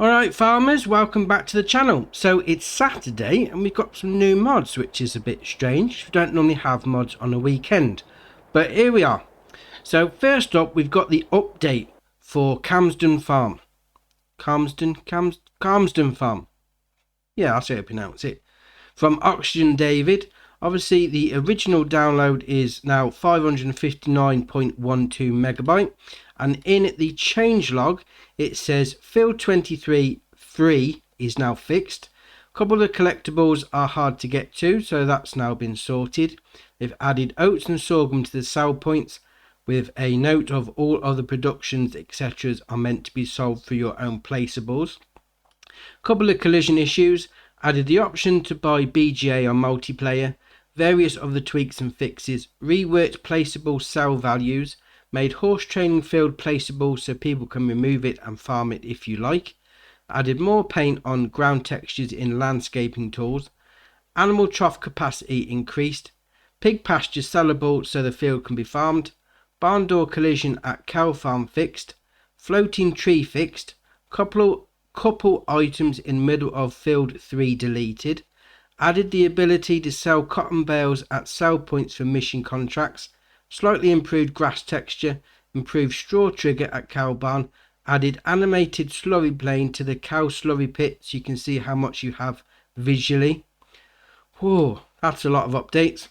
Alright farmers, welcome back to the channel. So it's Saturday and we've got some new mods, which is a bit strange. We don't normally have mods on a weekend, but here we are. So first up, we've got the update for Camden Farm. Camden Farm. Yeah, that's how you pronounce it. From Oxygen David. Obviously the original download is now 559.12 megabyte, and in the changelog it says field 23 free is now fixed. A couple of collectibles are hard to get to, so that's now been sorted. They've added oats and sorghum to the sell points with a note of all other productions etc are meant to be sold for your own placeables. A couple of collision issues, added the option to buy BGA on multiplayer, various other tweaks and fixes, reworked placeable sell values, made horse training field placeable so people can remove it and farm it if you like, added more paint on ground textures in landscaping tools, animal trough capacity increased, pig pasture sellable so the field can be farmed, barn door collision at cow farm fixed, floating tree fixed, couple items in middle of field 3 deleted, added the ability to sell cotton bales at sell points for mission contracts, slightly improved grass texture, improved straw trigger at cow barn, added animated slurry plane to the cow slurry pit so you can see how much you have visually. Whoa, that's a lot of updates.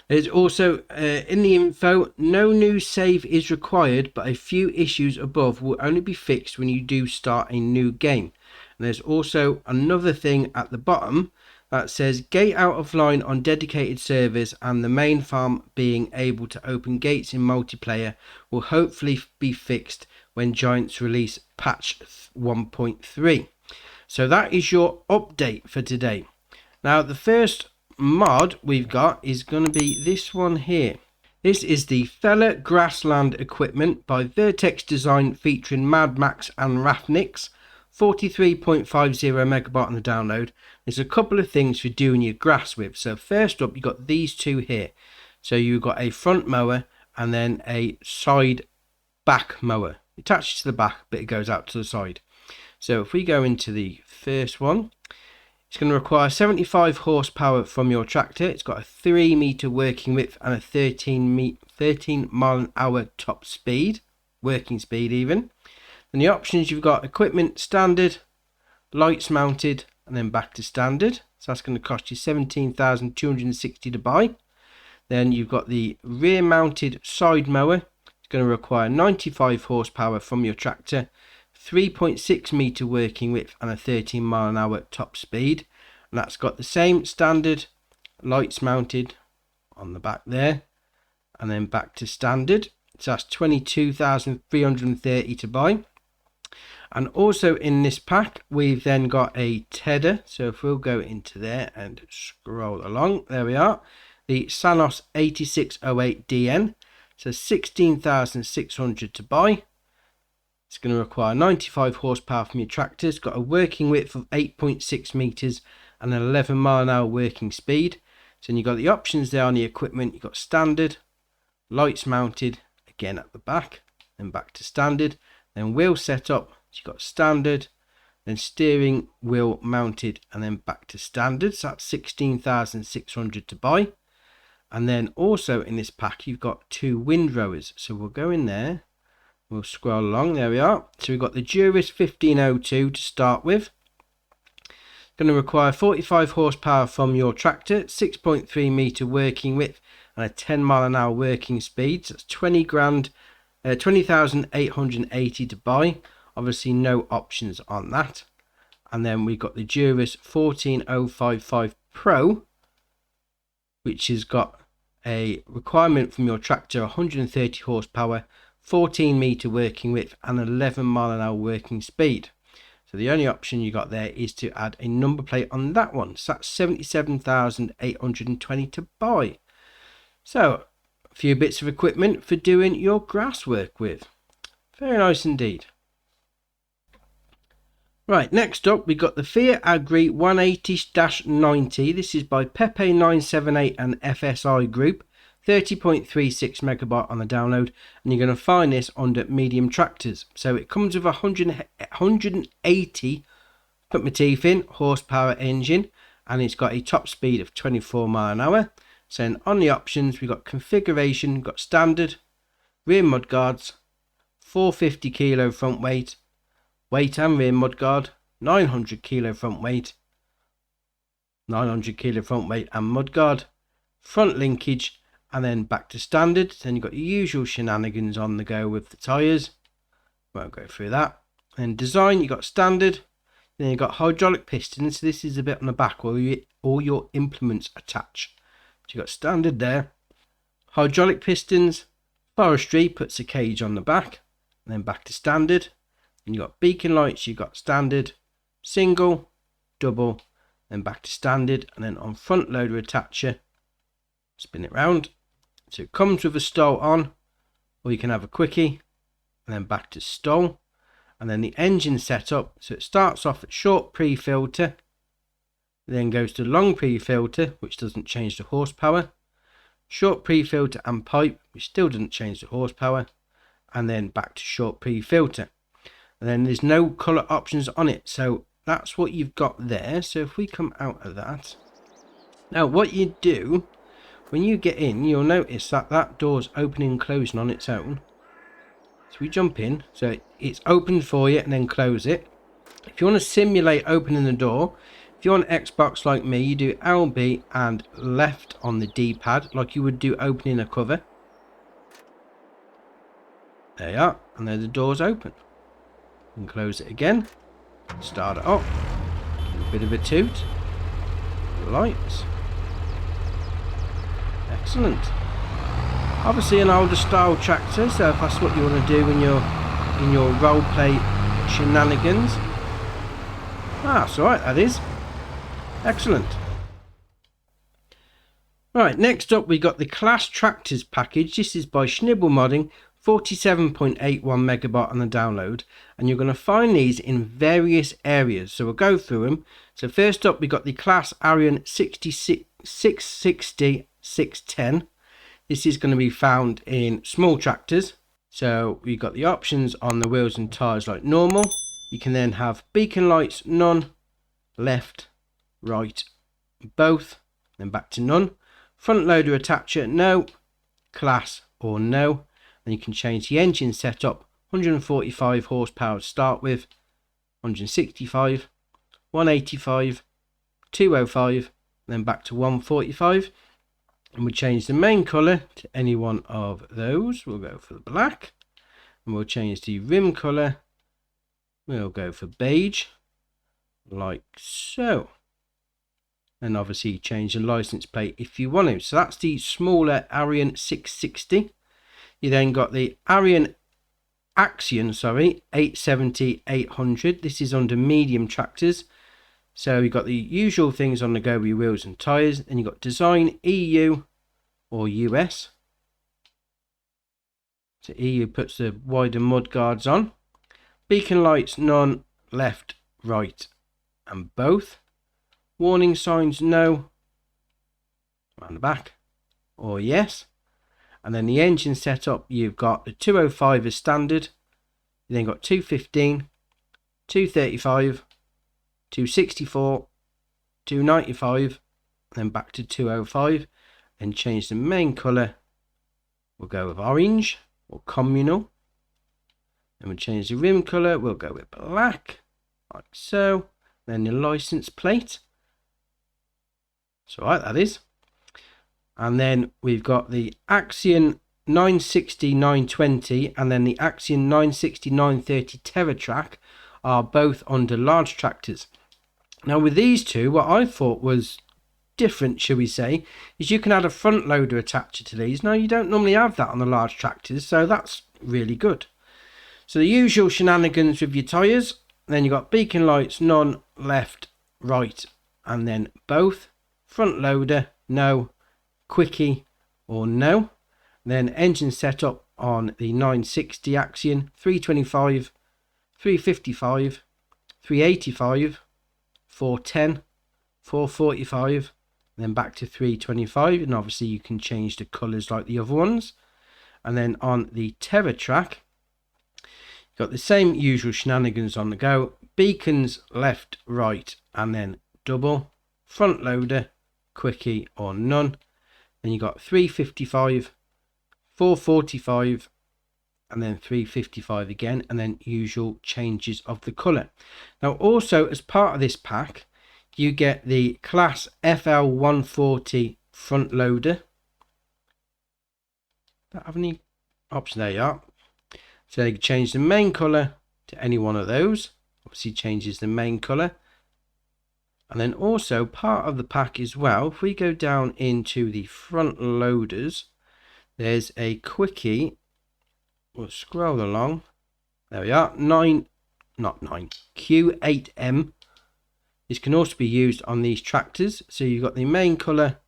There's also in the info, no new save is required, but a few issues above will only be fixed when you do start a new game. And there's also another thing at the bottom that says gate out of line on dedicated servers, and the main farm being able to open gates in multiplayer will hopefully be fixed when Giants release patch 1.3. So that is your update for today. Now the first mod we've got is going to be this one here. This is the Fella Grassland equipment by Vertex Design featuring Mad Max and Rafnix. 43.50 megabyte on the download. There's a couple of things for doing your grass with. So first up, you got these two here. So you've got a front mower and then a side back mower. Attached to the back, but it goes out to the side. So if we go into the first one, it's going to require 75 horsepower from your tractor. It's got a 3 meter working width and a 13 mile an hour top speed, working speed even. And the options, you've got equipment standard, lights mounted, and then back to standard. So that's going to cost you 17,260 to buy. Then you've got the rear mounted side mower. It's going to require 95 horsepower from your tractor, 3.6 meter working width and a 13 mile an hour top speed. And that's got the same standard, lights mounted on the back there, and then back to standard. So that's 22,330 to buy. And also in this pack we've then got a tedder. So if we'll go into there and scroll along, there we are, the Sanos 8608DN. So 16,600 to buy. It's going to require 95 horsepower from your tractor. It's got a working width of 8.6 meters and an 11 mile an hour working speed. So then you've got the options there on the equipment. You've got standard, lights mounted, again at the back, then back to standard, then wheel setup. So you've got standard, then steering wheel mounted, and then back to standard. So that's 16,600 to buy. And then also in this pack you've got two windrowers. So we'll go in there, we'll scroll along, there we are. So we've got the Duris 1502 to start with. Going to require 45 horsepower from your tractor, 6.3 meter working width and a 10 mile an hour working speed. So that's 20,880 to buy. Obviously no options on that. And then we've got the Duris 14055 Pro, which has got a requirement from your tractor 130 horsepower, 14 meter working width and 11 mile an hour working speed. So the only option you got there is to add a number plate on that one. So that's 77,820 to buy. So a few bits of equipment for doing your grass work with. Very nice indeed. Right, next up we got the Fiat Agri 180-90. This is by Pepe978 and FSI Group. 30.36 megabyte on the download, and you're going to find this under medium tractors. So it comes with a 180, put my teeth in, horsepower engine, and it's got a top speed of 24 mile an hour. So then on the options, we've got configuration, we've got standard, rear mudguards, 450 kilo front weight, weight and rear mudguard, 900 kilo front weight, 900 kilo front weight and mudguard, front linkage, and then back to standard. Then you've got your usual shenanigans on the go with the tyres. Won't go through that. And design, you've got standard. Then you've got hydraulic pistons. So this is a bit on the back where all your implements attach. So you've got standard there. Hydraulic pistons. Forestry puts a cage on the back. And then back to standard. And you've got beacon lights. You've got standard, single, double, then back to standard. And then on front loader attacher, spin it round. So it comes with a stall on, or you can have a quickie, and then back to stall. And then the engine setup, so it starts off at short pre-filter, then goes to long pre-filter, which doesn't change the horsepower, short pre-filter and pipe, which still doesn't change the horsepower, and then back to short pre-filter. And then there's no colour options on it, so that's what you've got there. So if we come out of that, now what you do when you get in, you'll notice that that door's opening and closing on its own. So we jump in, so it's open for you and then close it. If you want to simulate opening the door, if you're on Xbox like me, you do LB and left on the D-pad like you would do opening a cover. There you are, and there the door's open. And close it again, start it up, a bit of a toot, lights. Excellent. Obviously an older style tractor, so if that's what you want to do in your role play shenanigans, that's alright, that is. Excellent. Right, next up we got the Class Tractors package. This is by Schnibble Modding, 47.81 megabyte on the download, and you're going to find these in various areas, so we'll go through them. So first up we got the Class Arion 660 610. This is going to be found in small tractors. So we've got the options on the wheels and tyres like normal. You can then have beacon lights, none, left, right, both, then back to none. Front loader attacher, no, class or no. And you can change the engine setup, 145 horsepower to start with, 165, 185, 205, then back to 145. And we'll change the main colour to any one of those. We'll go for the black. And we'll change the rim colour. We'll go for beige, like so. And obviously change the license plate if you want to. So that's the smaller Arion 660. You then got the Arion Axion, 870 800. This is under medium tractors. So you've got the usual things on the go with your wheels and tyres. Then you've got design EU or US. So EU puts the wider mud guards on. Beacon lights, none, left, right, and both. Warning signs, no, around the back, or yes. And then the engine setup, you've got the 205 as standard. You then got 215, 235, 264, 295, then back to 205, and change the main colour. We'll go with orange or communal. Then we'll change the rim colour, we'll go with black, like so. Then the license plate. So right, that is. And then we've got the Axion 960 920 and then the Axion 960 930 TerraTrack are both under large tractors. Now with these two, what I thought was different, shall we say, is you can add a front loader attacher to these. Now you don't normally have that on the large tractors, so that's really good. So the usual shenanigans with your tyres. Then you've got beacon lights, none, left, right, and then both. Front loader, no. Quickie or no. Then engine setup on the 960 Axion, 325, 355, 385, 410, 445, then back to 325, and obviously you can change the colours like the other ones. And then on the Terror track, you've got the same usual shenanigans on the go. Beacons left, right, and then double. Front loader, quickie or none. Then you got 355, 445, and then 355 again, and then usual changes of the colour. Now also, as part of this pack, you get the class FL140 front loader. Don't have any options. There you are. So you can change the main colour to any one of those. Obviously changes the main colour. And then also part of the pack as well, if we go down into the front loaders, there's a quickie. We'll scroll along. There we are. Q8M. This can also be used on these tractors. So you've got the main colour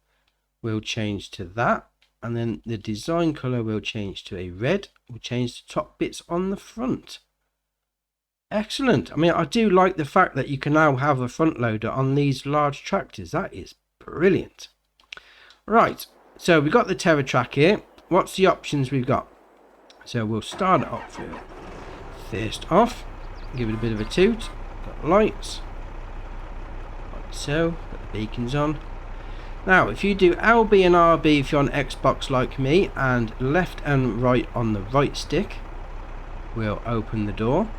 will change to that. And then the design colour will change to a red. We'll change the top bits on the front. Excellent. I mean, I do like the fact that you can now have a front loader on these large tractors. That is brilliant. Right. So we've got the Terror track here. What's the options we've got? So we'll start it off with first off. Give it a bit of a toot. Got lights. So, put the beacons on. Now, if you do LB and RB if you're on Xbox like me, and left and right on the right stick, we'll open the door.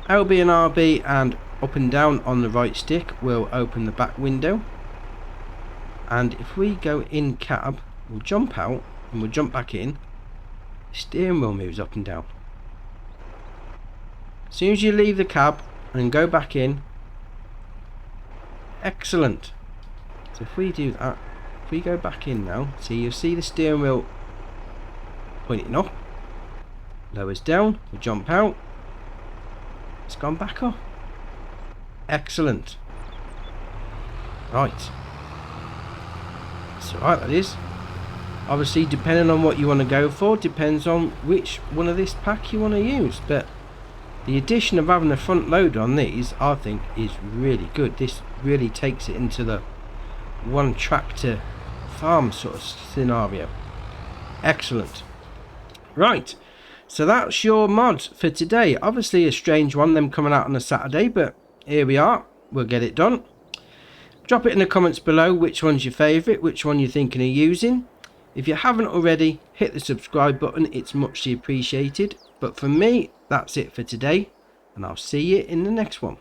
LB and RB and up and down on the right stick will open the back window. And if we go in cab, we'll jump out and we'll jump back in. The steering wheel moves up and down. As soon as you leave the cab and go back in, excellent. So if we do that, if we go back in now, see, you'll see the steering wheel pointing up, lowers down, we jump out, it's gone back up. Excellent. Right. That's alright, that is. Obviously, depending on what you want to go for, depends on which one of this pack you want to use. But the addition of having a front loader on these, I think, is really good. This really takes it into the one tractor farm sort of scenario. Excellent. Right, so that's your mods for today. Obviously a strange one, them coming out on a Saturday, but here we are. We'll get it done. Drop it in the comments below which one's your favourite, which one you're thinking of using. If you haven't already, hit the subscribe button, it's muchly appreciated. But for me, that's it for today, and I'll see you in the next one.